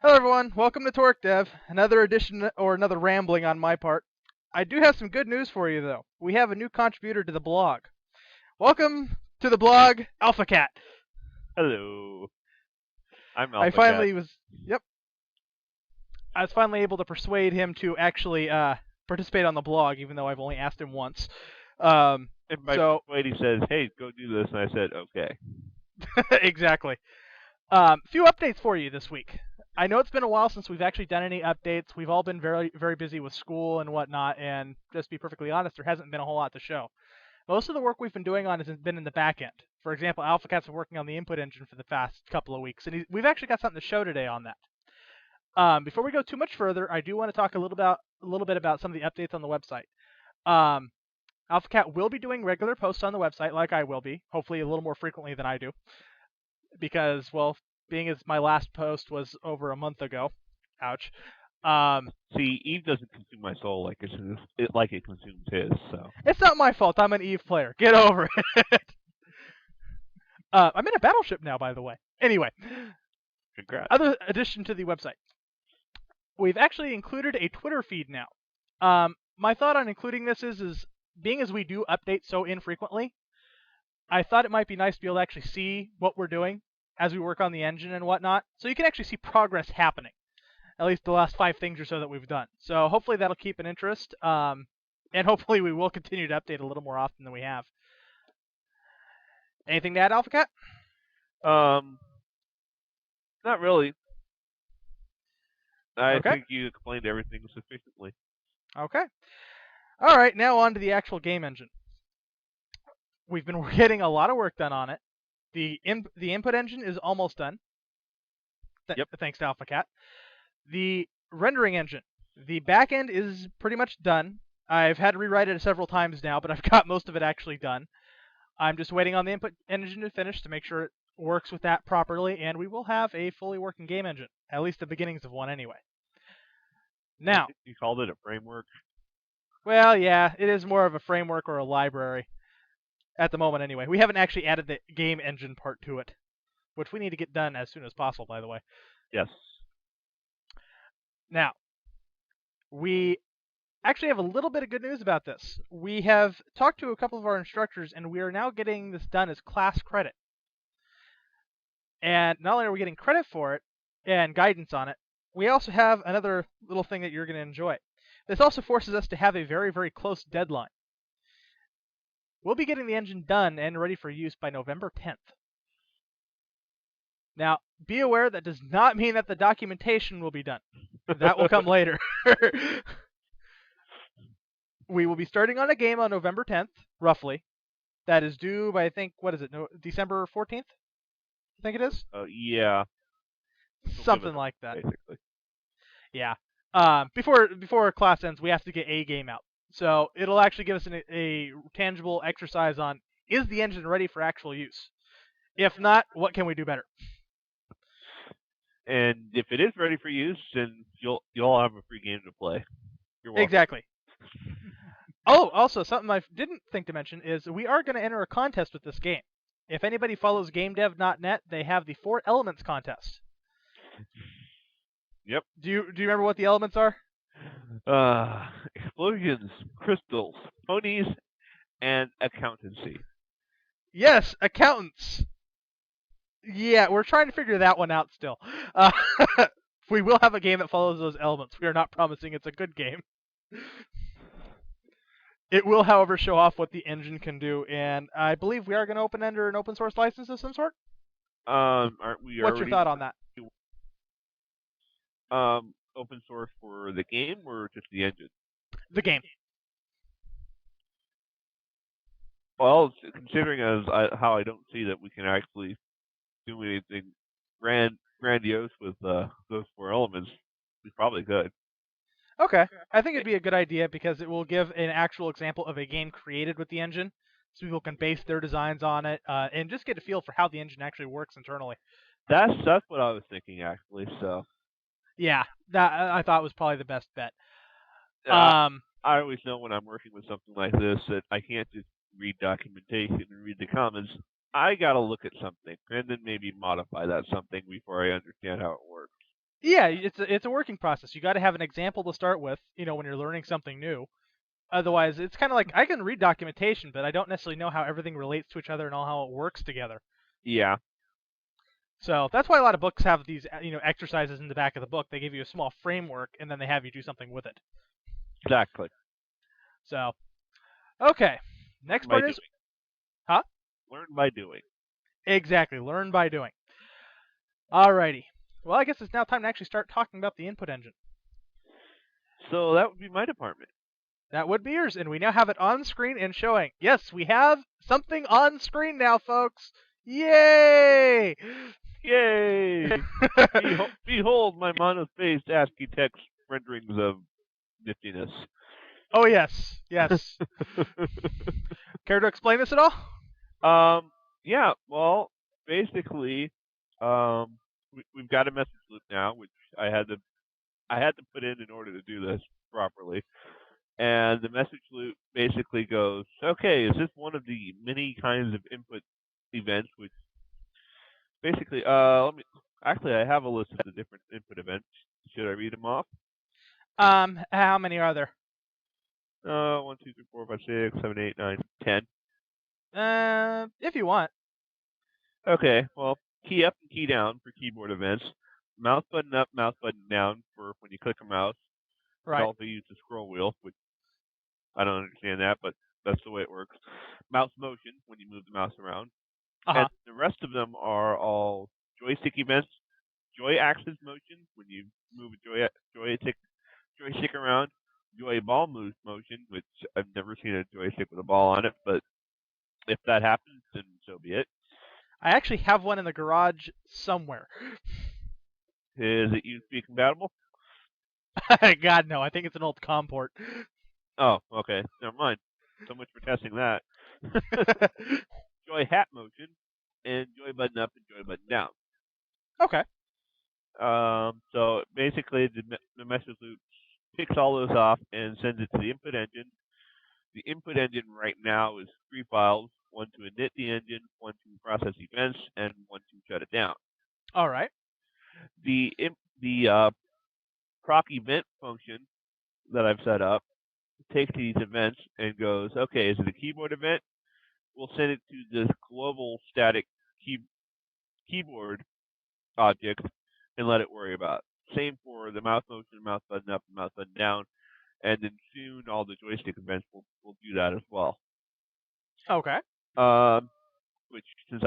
Hello everyone, welcome to TorqueDev, another edition or another rambling on my part. I do have some good news for you though. We have a new contributor to the blog. Welcome to the blog, AlphaCat. Hello, I'm I Alpha Cat. finally was, yep, I was finally able to persuade him to actually participate on the blog, even though I've only asked him once. Um, And by so, persuade, he says, "Hey, go do this," and I said, "Okay." exactly. Few updates for you this week. I know it's been a while since we've actually done any updates. We've all been very, very busy with school and whatnot, and just to be perfectly honest, there hasn't been a whole lot to show. Most of the work we've been doing on has been in the back end. For example, AlphaCat's been working on the input engine for the past couple of weeks, and we've actually got something to show today on that. Before we go too much further, I do want to talk a little bit about some of the updates on the website. Um, AlphaCat will be doing regular posts on the website, like I will be, hopefully a little more frequently than I do, because, well, being as my last post was over a month ago, ouch. Um, See, Eve doesn't consume my soul like it consumes his. So it's not my fault. I'm an Eve player. Get over it. I'm in a battleship now, by the way. Anyway, congrats. other addition to the website, we've actually included a Twitter feed now. My thought on including this is being as we do update so infrequently, I thought it might be nice to be able to actually see what we're doing as we work on the engine and whatnot, so you can actually see progress happening. At least the last 5 things or so that we've done. So hopefully that'll keep an interest, and hopefully we will continue to update a little more often than we have. Anything to add, AlphaCat? Um, not really. I Okay. think you explained everything sufficiently. Okay. All right. Now on to the actual game engine. We've been getting a lot of work done on it. The input engine is almost done. Yep. Thanks to AlphaCat. The rendering engine. The back end is pretty much done. I've had to rewrite it several times now, but I've got most of it actually done. I'm just waiting on the input engine to finish to make sure it works with that properly, and we will have a fully working game engine. At least the beginnings of one, anyway. I Now, think you called it a framework. well, yeah, it is more of a framework or a library at the moment, anyway. We haven't actually added the game engine part to it, which we need to get done as soon as possible, by the way. Yes. Now, we actually have a little bit of good news about this. We have talked to a couple of our instructors, and we are now getting this done as class credit. And not only are we getting credit for it and guidance on it, we also have another little thing that you're going to enjoy. This also forces us to have a very, very close deadline. We'll be getting the engine done and ready for use by November 10th. Now, be aware that does not mean that the documentation will be done. That will come later. We will be starting on a game on November 10th, roughly. That is due by, I think, what is it, December 14th? I think it is? Yeah. Something like that. Basically. Yeah. Before class ends, we have to get a game out. So it'll actually give us a tangible exercise on, is the engine ready for actual use? If not, what can we do better? And if it is ready for use, then you'll have a free game to play. You're welcome. Exactly. Oh, also, something I didn't think to mention is we are going to enter a contest with this game. If anybody follows GameDev.net, they have the 4 Elements contest. Yep. Do you remember what the elements are? Explosions, crystals, ponies, and accountancy. Yes, accountants. Yeah, we're trying to figure that one out still. Uh, we will have a game that follows those elements. We are not promising it's a good game. It will, however, show off what the engine can do, and I believe we are going to open under an open source license of some sort. Aren't we What's your already thought on that? open source for the game or just the engine? The game. Well, considering how I don't see that we can actually do anything grandiose with those 4 elements, we probably could. Okay. I think it'd be a good idea because it will give an actual example of a game created with the engine, so people can base their designs on it and just get a feel for how the engine actually works internally. That's what I was thinking actually. So Yeah, that I thought was probably the best bet. uh, I always know when I'm working with something like this that I can't just read documentation and read the comments. I gotta look at something and then maybe modify that something before I understand how it works. Yeah, it's a working process. You got to have an example to start with, when you're learning something new. Otherwise, it's kind of like I can read documentation, but I don't necessarily know how everything relates to each other and all how it works together. Yeah, So that's why a lot of books have these, exercises in the back of the book. They give you a small framework, and then they have you do something with it. exactly. So, okay, Learn next by part is, doing. huh? Learn by doing. Exactly, learn by doing. Alrighty. Well, I guess it's now time to actually start talking about the input engine. So that would be my department. That would be yours, and we now have it on screen and showing. Yes, we have something on screen now, folks. Yay! Yay! Behold my monospaced ASCII text renderings of niftiness. Oh yes, yes. Care to explain this at all? Yeah, well, basically, we've got a message loop now, which I had to put in order to do this properly. And the message loop basically goes, okay, is this one of the many kinds of input events? Which basically, I have a list of the different input events. Should I read them off? How many are there? 1, 2, 3, 4, 5, 6, 7, 8, 9, 10. If you want. Okay, well, key up and key down for keyboard events. Mouse button up, mouse button down for when you click a mouse. It Right. also uses the scroll wheel, which I don't understand that, but that's the way it works. Mouse motion when you move the mouse around. Uh And huh. the rest of them are all joystick events. Joy axis motion when you move a joystick around. Joy ball move motion, which I've never seen a joystick with a ball on it, but if that happens, then so be it. I actually have one in the garage somewhere. Is it USB compatible? God no, I think it's an old COM port. Oh, okay. Never mind. So much for testing that. Joy hat motion and joy button up and joy button down. Okay. So basically, the message loop picks all those off and sends it to the input engine. The input engine right now is 3 files: one to init the engine, one to process events, and one to shut it down. All right. The proc event function that I've set up takes these events and goes, okay, is it a keyboard event? We'll send it to this global static keyboard object and let it worry about it. Same for the mouse motion, mouse button up, and mouse button down, and then soon all the joystick events will do that as well. Okay. Um, which, since I